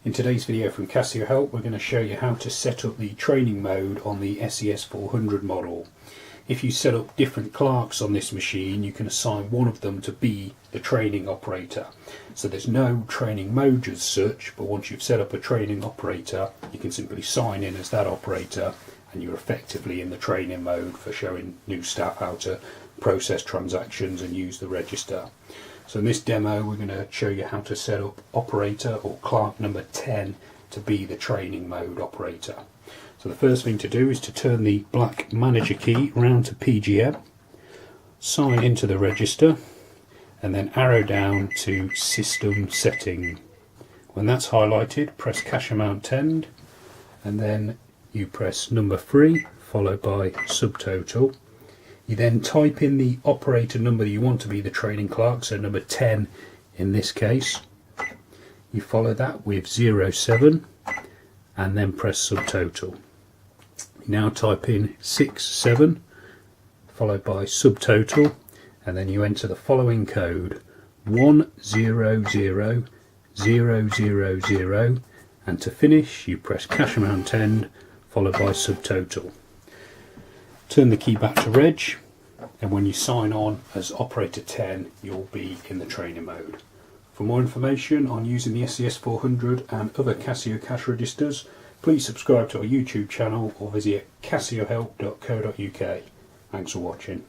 In today's video from Casio Help, we're going to show you how to set up the training mode on the SES400 model. If you set up different clerks on this machine, you can assign one of them to be the training operator. So there's no training mode as such, but once you've set up a training operator, you can simply sign in as that operator and you're effectively in the training mode for showing new staff how to process transactions and use the register. So in this demo we're going to show you how to set up operator or clerk number 10 to be the training mode operator. So the first thing to do is to turn the black manager key round to PGM, sign into the register and then arrow down to system setting. When that's highlighted, press cash amount 10 and then you press number 3 followed by subtotal. You then type in the operator number you want to be the training clerk, so number 10 in this case. You follow that with 07 and then press subtotal. You now type in 67 followed by subtotal and then you enter the following code 100000 and to finish you press cash amount 10 followed by subtotal. Turn the key back to reg and when you sign on as operator 10 you'll be in the training mode. For more information on using the SES400 and other Casio cash registers, please subscribe to our YouTube channel or visit casiohelp.co.uk. Thanks for watching.